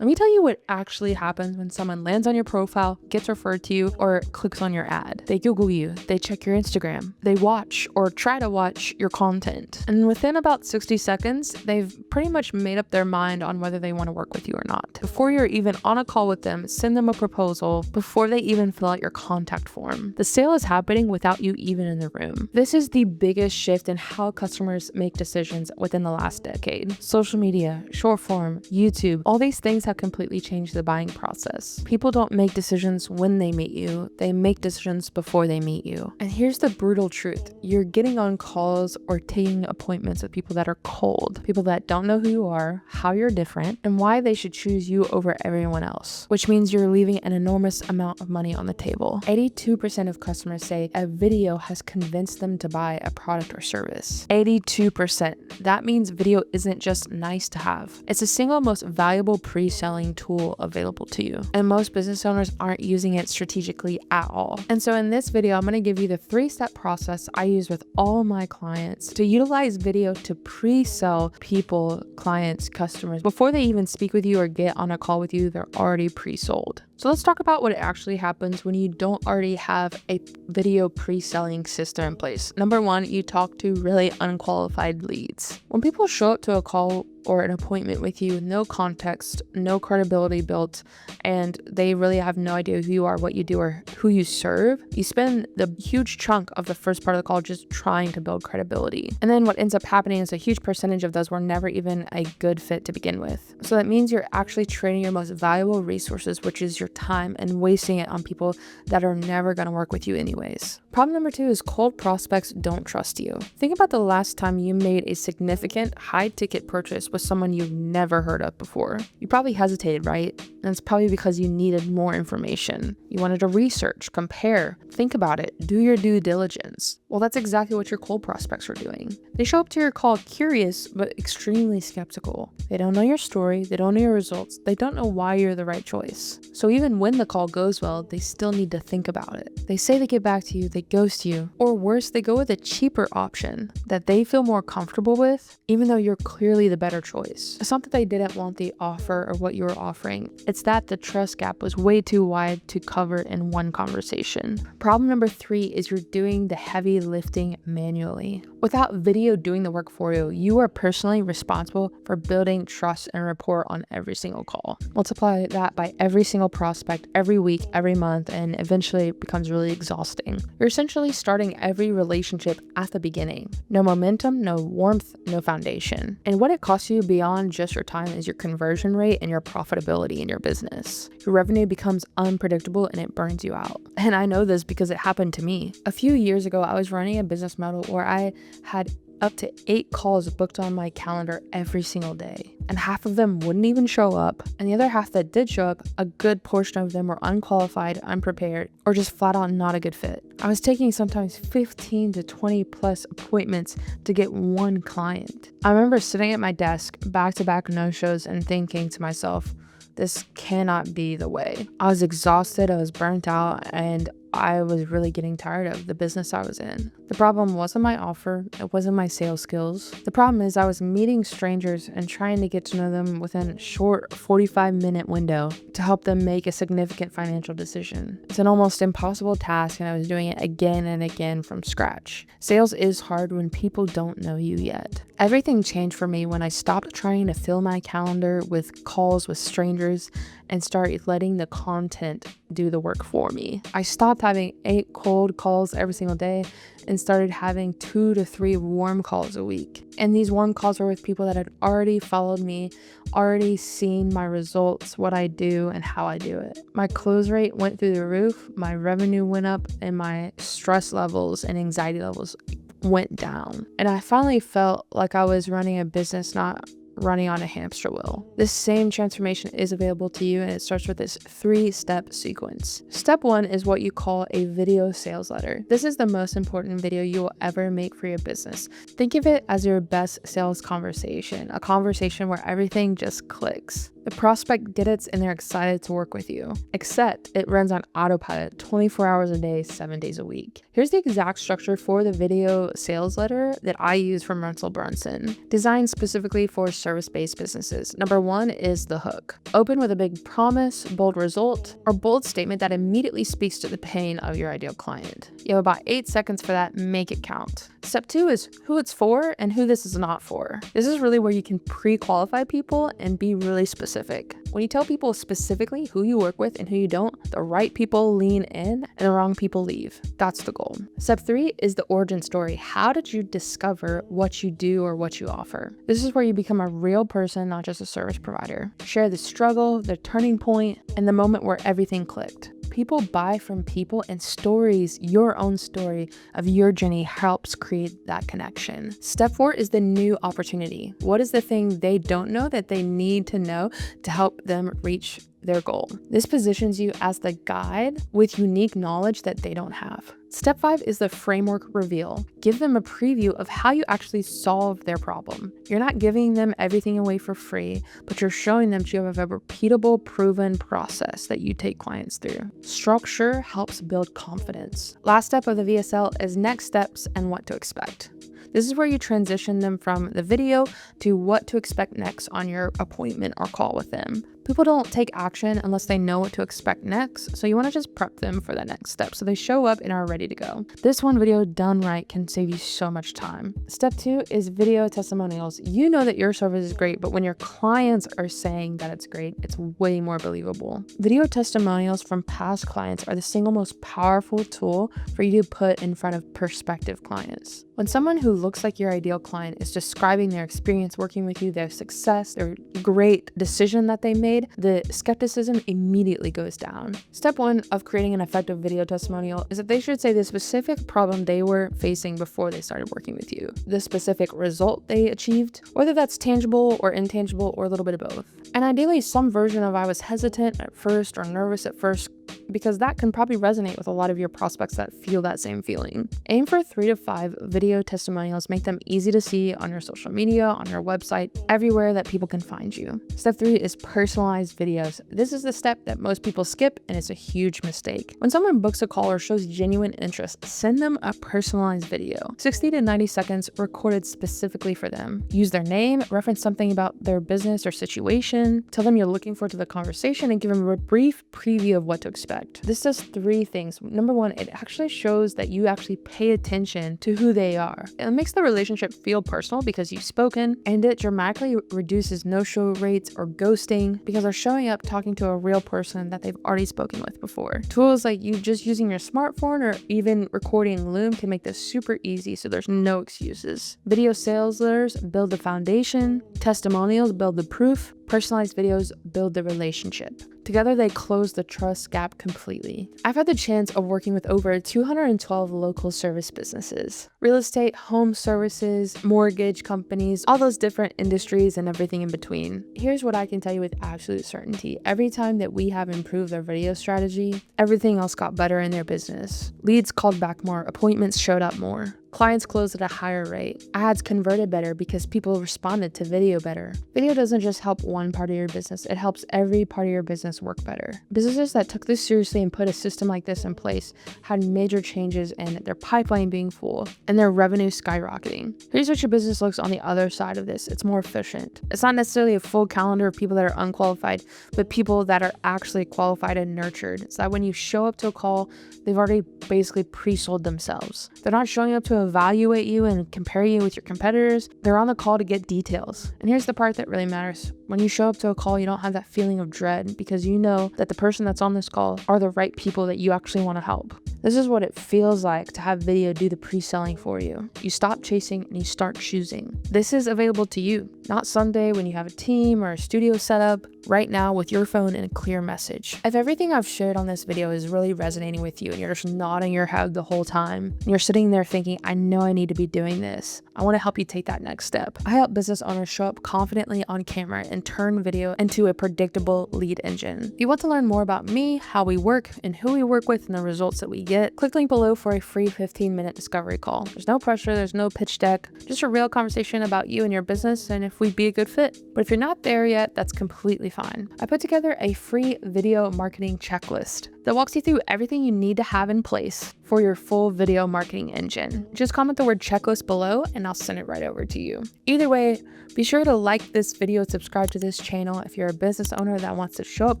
Let me tell you what actually happens when someone lands on your profile, gets referred to you, or clicks on your ad. They Google you, they check your Instagram, they watch or try to watch your content. And within about 60 seconds, they've pretty much made up their mind on whether they want to work with you or not. Before you're even on a call with them, send them a proposal before they even fill out your contact form. The sale is happening without you even in the room. This is the biggest shift in how customers make decisions within the last decade. Social media, short form, YouTube, all these things have completely changed the buying process. People don't make decisions when they meet you, they make decisions before they meet you. And here's the brutal truth. You're getting on calls or taking appointments with people that are cold, people that don't know who you are, how you're different, and why they should choose you over everyone else, which means you're leaving an enormous amount of money on the table. 82% of customers say a video has convinced them to buy a product or service. 82%. That means video isn't just nice to have. It's the single most valuable pre-selling tool available to you. And most business owners aren't using it strategically at all. And so in this video, I'm going to give you the 3-step process I use with all my clients to utilize video to pre-sell people, clients, customers. Before they even speak with you or get on a call with you, they're already pre-sold. So let's talk about what actually happens when you don't already have a video pre-selling system in place. Number one, you talk to really unqualified leads. When people show up to a call or an appointment with you with no context, no credibility built, and they really have no idea who you are, what you do, or who you serve, you spend the huge chunk of the first part of the call just trying to build credibility. And then what ends up happening is a huge percentage of those were never even a good fit to begin with. So that means you're actually trading your most valuable resources, which is your time, and wasting it on people that are never going to work with you anyways. Problem number 2 is cold prospects don't trust you. Think about the last time you made a significant high-ticket purchase with someone you've never heard of before. You probably hesitated, right? And it's probably because you needed more information. You wanted to research, compare, think about it, do your due diligence. Well, that's exactly what your cold prospects are doing. They show up to your call curious, but extremely skeptical. They don't know your story, they don't know your results, they don't know why you're the right choice. So even when the call goes well, they still need to think about it. They say they get back to you, they ghost you, or worse, they go with a cheaper option that they feel more comfortable with, even though you're clearly the better choice. It's not that they didn't want the offer or what you were offering. It's that the trust gap was way too wide to cover in one conversation. Problem number 3 is you're doing the heavy lifting manually. Without video doing the work for you, you are personally responsible for building trust and rapport on every single call. Multiply that by every single prospect, every week, every month, and eventually it becomes really exhausting. You're essentially starting every relationship at the beginning. No momentum, no warmth, no foundation. And what it costs you beyond just your time is your conversion rate and your profitability in your business. Your revenue becomes unpredictable and it burns you out. And I know this because it happened to me. A few years ago, I was running a business model where I had up to 8 calls booked on my calendar every single day. And half of them wouldn't even show up. And the other half that did show up, a good portion of them were unqualified, unprepared, or just flat out not a good fit. I was taking sometimes 15 to 20 plus appointments to get one client. I remember sitting at my desk, back-to-back no-shows, and thinking to myself, this cannot be the way. I was exhausted, I was burnt out, and I was really getting tired of the business I was in. The problem wasn't my offer, it wasn't my sales skills. The problem is I was meeting strangers and trying to get to know them within a short 45-minute window to help them make a significant financial decision. It's an almost impossible task, and I was doing it again and again from scratch. Sales is hard when people don't know you yet. Everything changed for me when I stopped trying to fill my calendar with calls with strangers and started letting the content do the work for me. I stopped having 8 cold calls every single day and started having 2 to 3 warm calls a week. And these warm calls were with people that had already followed me, already seen my results, what I do, and how I do it. My close rate went through the roof, my revenue went up, and my stress levels and anxiety levels went down. And I finally felt like I was running a business, not running on a hamster wheel. This same transformation is available to you, and it starts with this 3-step sequence. Step 1 is what you call a video sales letter. This is the most important video you will ever make for your business. Think of it as your best sales conversation, a conversation where everything just clicks. The prospect gets it and they're excited to work with you, except it runs on autopilot 24 hours a day, 7 days a week. Here's the exact structure for the video sales letter that I use from Russell Brunson, designed specifically for service-based businesses. Number 1 is the hook. Open with a big promise, bold result, or bold statement that immediately speaks to the pain of your ideal client. You have about 8 seconds for that, make it count. Step 2 is who it's for and who this is not for. This is really where you can pre-qualify people and be really specific. When you tell people specifically who you work with and who you don't, the right people lean in and the wrong people leave. That's the goal. Step 3 is the origin story. How did you discover what you do or what you offer? This is where you become a real person, not just a service provider. Share the struggle, the turning point, and the moment where everything clicked. People buy from people, and stories, your own story of your journey, helps create that connection. Step 4 is the new opportunity. What is the thing they don't know that they need to know to help them reach their goal? This positions you as the guide with unique knowledge that they don't have. Step 5 is the framework reveal. Give them a preview of how you actually solve their problem. You're not giving them everything away for free, but you're showing them you have a repeatable, proven process that you take clients through. Structure helps build confidence. Last step of the VSL is next steps and what to expect. This is where you transition them from the video to what to expect next on your appointment or call with them. People don't take action unless they know what to expect next, so you want to just prep them for that next step so they show up and are ready to go. This one video done right can save you so much time. Step 2 is video testimonials. You know that your service is great, but when your clients are saying that it's great, it's way more believable. Video testimonials from past clients are the single most powerful tool for you to put in front of prospective clients. When someone who looks like your ideal client is describing their experience working with you, their success, their great decision that they made, the skepticism immediately goes down. Step 1 of creating an effective video testimonial is that they should say the specific problem they were facing before they started working with you, the specific result they achieved, whether that's tangible or intangible or a little bit of both. And ideally some version of I was hesitant at first or nervous at first, because that can probably resonate with a lot of your prospects that feel that same feeling. Aim for 3 to 5 video testimonials. Make them easy to see on your social media, on your website, everywhere that people can find you. Step 3 is personalized videos. This is the step that most people skip, and it's a huge mistake. When someone books a call or shows genuine interest, send them a personalized video, 60 to 90 seconds recorded specifically for them. Use their name, reference something about their business or situation, tell them you're looking forward to the conversation, and give them a brief preview of what to expect. This does 3 things. Number 1, it actually shows that you actually pay attention to who they are. It makes the relationship feel personal because you've spoken, and it dramatically reduces no-show rates or ghosting because they're showing up talking to a real person that they've already spoken with before. Tools like you just using your smartphone or even recording Loom can make this super easy, so there's no excuses. Video sales letters build the foundation, testimonials build the proof, personalized videos build the relationship. Together, they close the trust gap completely. I've had the chance of working with over 212 local service businesses, real estate, home services, mortgage companies, all those different industries and everything in between. Here's what I can tell you with absolute certainty. Every time that we have improved their video strategy, everything else got better in their business. Leads called back more, appointments showed up more. Clients closed at a higher rate. Ads converted better because people responded to video better. Video doesn't just help one part of your business, it helps every part of your business work better. Businesses that took this seriously and put a system like this in place had major changes in their pipeline being full and their revenue skyrocketing. Here's what your business looks on the other side of this. It's more efficient. It's not necessarily a full calendar of people that are unqualified, but people that are actually qualified and nurtured. So that when you show up to a call, they've already basically pre-sold themselves. They're not showing up to evaluate you and compare you with your competitors. They're on the call to get details. And here's the part that really matters. When you show up to a call, you don't have that feeling of dread because you know that the person that's on this call are the right people that you actually want to help. This is what it feels like to have video do the pre-selling for you. You stop chasing and you start choosing. This is available to you, not someday when you have a team or a studio set up, right now with your phone and a clear message. If everything I've shared on this video is really resonating with you and you're just nodding your head the whole time, and you're sitting there thinking, I know I need to be doing this, I want to help you take that next step. I help business owners show up confidently on camera and turn video into a predictable lead engine. If you want to learn more about me, how we work, and who we work with, and the results that we get, click link below for a free 15-minute discovery call. There's no pressure, there's no pitch deck, just a real conversation about you and your business and if we'd be a good fit. But if you're not there yet, that's completely fine. I put together a free video marketing checklist that walks you through everything you need to have in place for your full video marketing engine. Just comment the word checklist below and I'll send it right over to you. Either way, be sure to like this video and subscribe to this channel if you're a business owner that wants to show up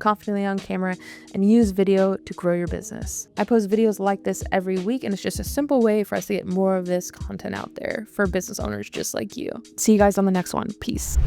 confidently on camera and use video to grow your business. I post videos like this every week, and it's just a simple way for us to get more of this content out there for business owners just like you. See you guys on the next one. Peace.